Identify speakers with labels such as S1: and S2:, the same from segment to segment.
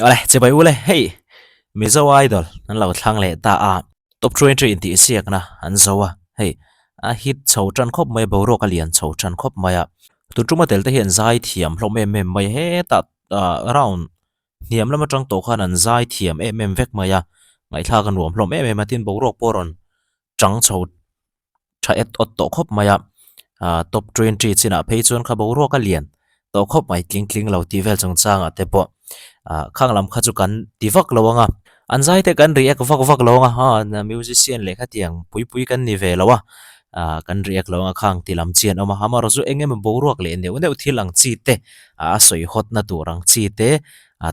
S1: ole che bai ule hey mi zo idol an lo thlang le ta a top 20 in ti siak na an zo a hey a hit chho tran khop mai boruak a lian chho tran khop mai a tu tuma tel te hian zai thiam hlom em mai he ta around niam lama tang to khan an zai thiam vek mai a ngai thla kan ruam hlom em tin boruak poron chang chho tha et ot to khop mai a top 20 china phei chon kha boruak a lian to khop mai kling lo ti vel chang chang a te po khang lam kha chu kan tivak lawanga anzai te kan riak vak lawanga ha na musician le kha tiang pui kan ni ve lawa kan riak lawanga khang tilam chian oma hamar zu engem boruak le ne thilang chi te soi hot na turang chi te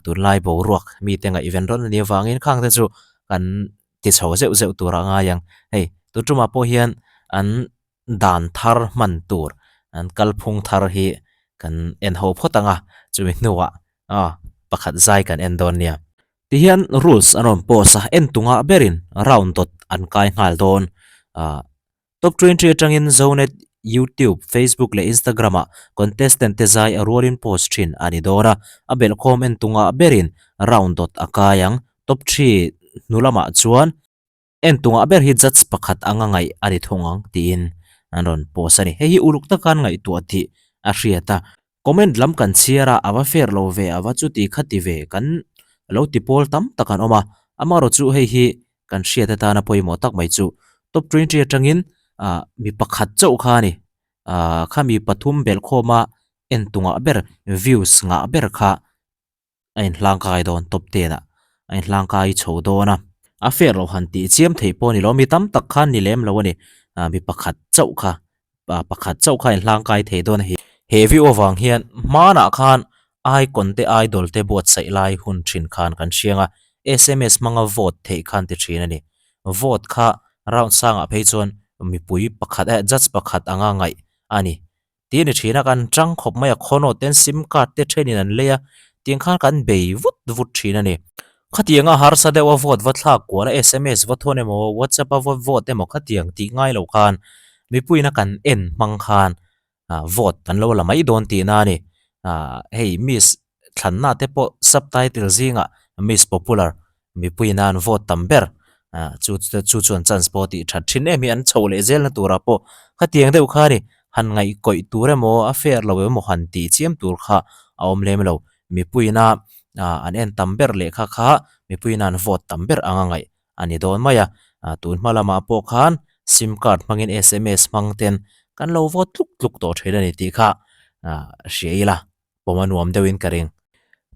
S1: tur lai boruak mi tenga event ron ni wangin khang te chu kan ti chho zeu turanga yang hey tu tuma po hian an dan thar man tur an kalphung thar hi kan en ho photanga chumi nuwa pakhat zai kan endon nia ti hian rules anon posa en tunga berin round dot an kai ngal don a top 20 atangin zone YouTube, Facebook le Instagram contestant te zai a rolling post thin ani dora abel comment tunga berin round dot akayang top 3 nulama chuan en tunga ber hi judge pakhat anga ngai ani thongang tin anon post ani he hi uluk ta kan ngai tu ati a hriata comment lam kan chiara awa fer lo ve awa chu ti khati ve kan lo ti pol tam takan oma amaro chu hei hi kan hriata ta na poimo tak mai chu top 20 atangin mi pakhat chau kha ni khami pathum bel khoma en tunga ber views nga ber kha ein hlang kai don top te na ein hlang kai chho do na a fer lo han ti chiam thei po ni lo mi tam tak khan ni lem lo ni mi pakhat chau kha pakhat chau kha en hlang kai thei don hi heavy owang hian mana khan ai konte idol te bot sai lai hun thin khan kan chianga sms manga vote thei khan ti thina ni vote kha round sanga phei mipui pakhat judge pakhat anga ngai ani ti ni thina kan tang khop mai khono ten sim card te thenin an leya ting khan kan bei vut thina ni khatianga har sa dewa vote va thla ko na sms va thone mo whatsapp va vote emo khatiang ti ngai lo khan mipui na kan en mang khan vote kan lo la mai don ti na ni hey miss thanna te po subtitle zinga miss popular mipui nan vote tamber chu chuan transport ti that thin emi an chole zel na tura po khatiang deuh kha ni han ngai koi ture mo affair lo mo han ti chiam tur kha aom lem lo mi puina an en tamber le kha mi puina an vote tamber anga ngai ani don maya tun malama po khan sim card mangin sms mangten kan lo vote tluk to thela ni ti kha sheila pomanuam deuin karing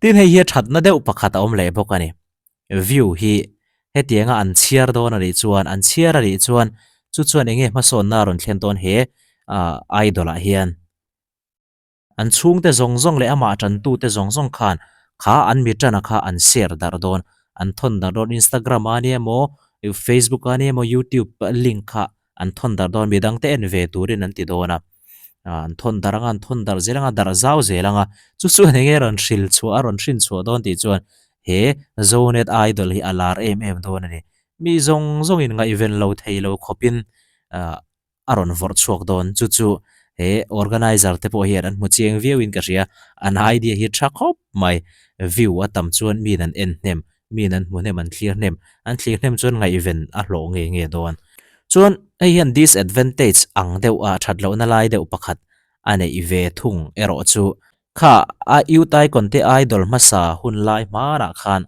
S1: tin hei hi that na deuh pakhat om le bokani view hi hetianga an chiar don ari chuan an chiar ari chuan chu chuan enge ma son na ron thlen ton he idol a hian an chung te zong le ama tan tu te zong khan kha an mi tana kha an share dar don an thon dar don Instagram ani mo Facebook ani mo YouTube link kha an thon dar don midang te en ve turin an ti dona an thon daranga an thon dar zelanga dar zau zelanga chu chu enge ron hril chu a ron hrin chu don ti chuan he zonet idol hi alar don ani mi zong in nga event lo thei lo khopin aron vor chuak don chu he organizer te po hian an mu chiang view in ka ria an idea hi tha khop mai view atam chuan mi nan en nem mi nan mu nem an clear nem an clear nem chuan nga event a hlo nge don chuan ei hian disadvantage ang deuh a that lo na lai deuh pakhat ane i ve thung ero chu kha a yutai konte idol masa hun lai mara khan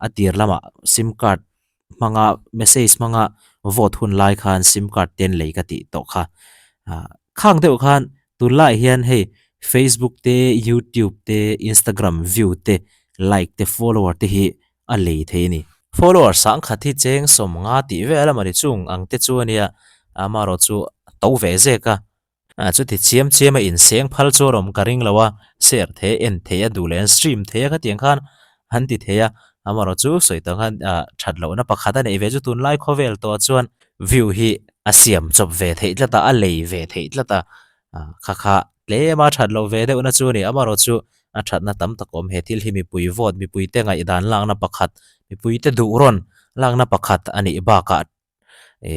S1: a tir lama sim card manga message manga vote hun lai khan sim card ten lei ka ti to kha khang deuh khan tu lai hian hei Facebook te YouTube te Instagram view te like te follower te hi a lei the ni follower sang khathi cheng som nga ti ve ala mari chung ang te chu ania amaro chu to ve ze ka chu ti chiam in seng phal chu rom karing lawa share the en the ya dulen stream the ka tiang khan han ti the ya amaro chu soi tang han that lo na pakhata nei ve chu tun lai khovel to chuan view hi asiam chop ve the tlata a lei ve the tlata kha le ma that lo ve de una chu ni amaro chu a that na tam takom he thil hi mi pui vote mi pui te ngai dan lang na pakhat mi pui te du ron lang na pakhat ani ba ka e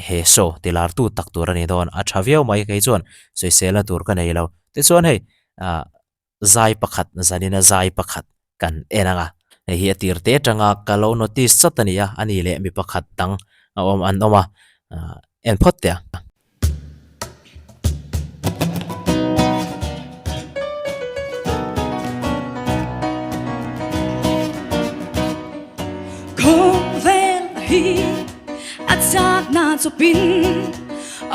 S1: he so tilar tu tak tur ani don a thaviau mai kai chuan soi sela tur ka nei lo te chuan hei zai pakhat zanina zai pakhat kan enanga hi tirte tanga kalo notice chatania ani le mi pakhat tang om an oma en photte
S2: Kovel hi at sak na chopin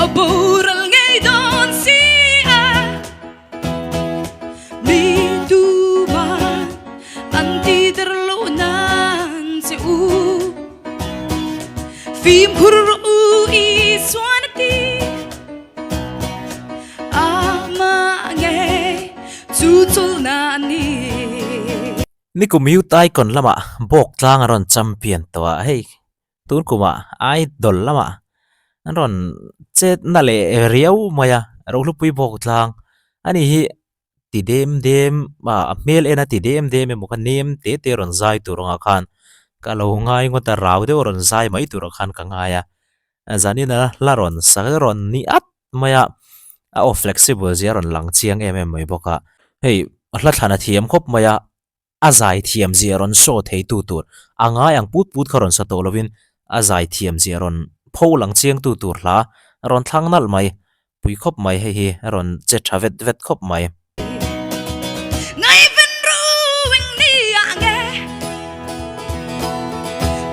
S2: aboral ngay don sia mi duba anti terlunan se u phim khuru i swanati ama nge chu chul na ni
S1: ni ku miu tai kon lama bok tlang ron champion to hei tun kuma idol lama ron chet na le riau maya ro lu pui bok tlang ani hi ti dem ma mel ena ti dem mo kan nem te ron zai tu ronga khan ka lo ngai ngota raw de ron zai mai tu ro khan ka ngaya zanina la ron sa ron ni at maya o flexible zia ron lang chiang mai boka hei hla thana thiam khop maya azai thiam zia ron so thei tu tur anga yang put kharon sa to lovin azai thiam zia ron pho lang chiang tu tur hla ron thlang nal mai pui khop mai hi ron che thavet vet khop mai
S2: ngay bên ruing ni ange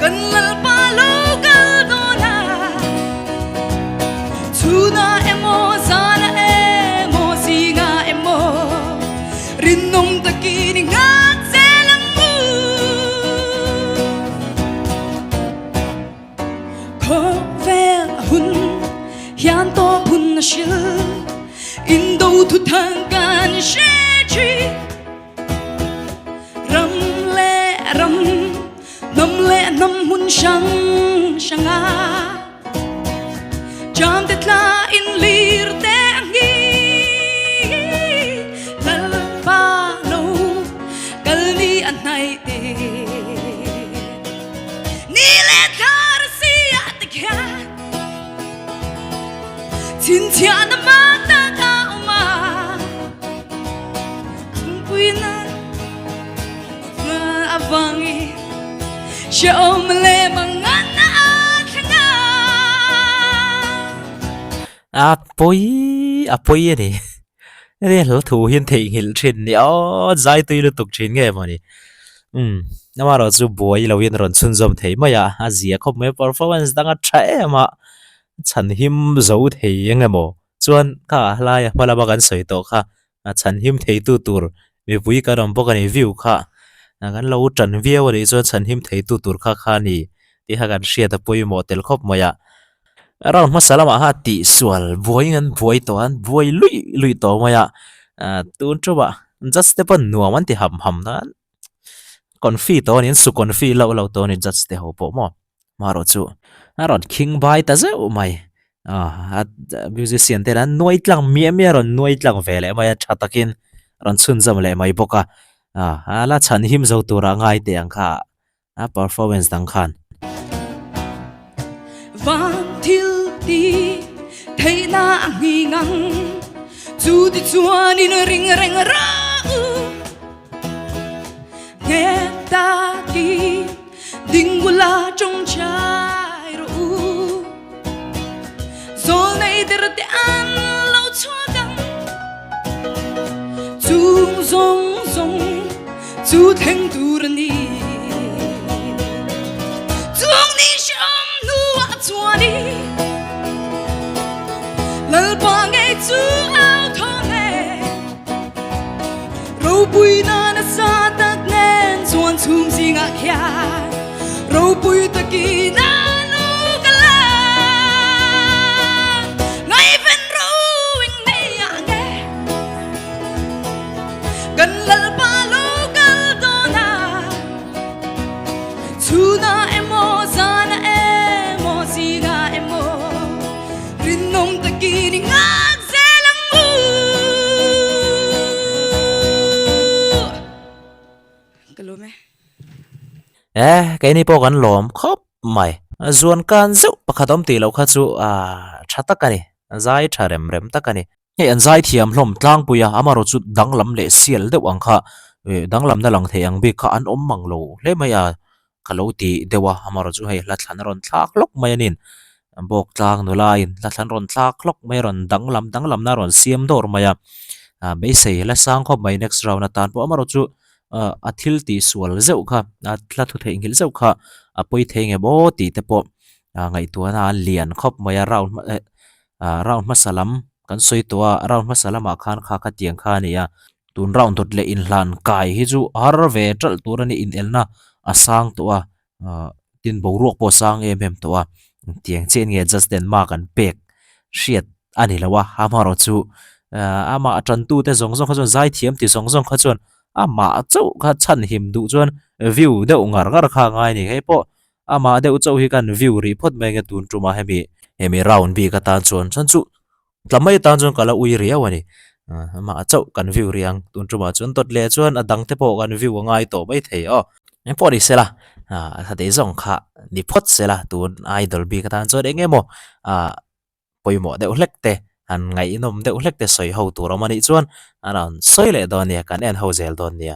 S2: cần lal palo kal dona tuna emo zana emo singa emo rinong takini ngak selang mu ko vel hun hian to hun na shil indo thu thang kan she ram le nam hun shang shanga jam te tla in lir te angi lal pa lo kal ni an nai te ni le thar si at kya chin chia na ma ta ka ma na avangi shom le mangana thanga
S1: apoi ni re lo thu hin thei hil thin ni o zai tui lu tuk thin nge mani nama ro chu boy lo yin ron chun zom thei maya azia khop me performance danga thae ma chan him zo thei engemo chuan ka hlai malama kan soi to kha chan him thei tu tur mi pui ka ram bok ani view kha kan lo tran viau ri chuan chan him thei tu tur kha ni ti ha kan ria ta pui mo tel khop maya ron masalama ha ti sual boy ngan boy to an boy lui to maya tun chuba just step on nuam an ti ham na konfi to nin su konfi lo to ni just te ho po mo maro chu ron king bai ta zeu mai musician te ran noi tlang mi ron noi tlang vele mai thatakin ron chun jam le mai boka ala chan him zo tura ngai te ang kha performance dang khan
S2: van thil ti thei na ngi ngang chu ti chuan in ring reng ra nghe ta ki ding gula trong chai ru zo nei der te an lo chua dang chu zong zong chu theng tu ni zong ni sham nu a chua ni lal pa ngai chu ao tho ne ro bui na na sa tak nen chuan chum singa khia ro bui ta ki na nu kala ngai ven ro ing nei a nge kan lal pa lo kal dona chuna emo zana emo singa emo rinong ta ki ni ngak selang mu kalome
S1: cái này po kan lom khop mai zuan kan zu pakhatom ti lo kha chu thata ka ni zai tharem rem ta ka ni he an zai thiam hlom tlang puya amaro chu danglam le sial de wang kha dang lam na lang the ang bi kha an om mang lo le maya khalo ti dewa hamaro chu hei la thlan ron thlak lok mai anin bok tlang no lain la thlan ron thlak lok mai ron dang lam na ron siam dor maya be sei la sang khop mai next round atan po amaro chu a thil ti sual zeu kha a tla thu thei ngil zeu kha a poi thei nge bo ti te po ngai tu na lian khop mai round round masalam kan soi to round masalama khan kha kha tiang kha ni ya tun round tot le in hlan kai hi chu har ve tral turani in elna asang to tin boruak po sang em to tiang chen nge just den ma kan pek shiat ani lawa hamaro chu ama atran tu te zong zong kha chon zai thiam ti zong zong kha chon ama chau kha chan him du chon view de ngar ngar kha ngai ni he po ama de chau hi kan view ri phot me nge tun tuma hemi round bi ka tan chon chan chu tlamai tan chon kala ui ria wani ama chau kan view riang tun tuma chon tot le chon adang te po kan view ngai to bai thei em po di sela ha de zong kha ni phot sela tun idol bi ka tan chon engemo poimo de ulek te an ngai inom de ulek te soi ho tur mani chuan aran soi le don ya kan en ho zel don ya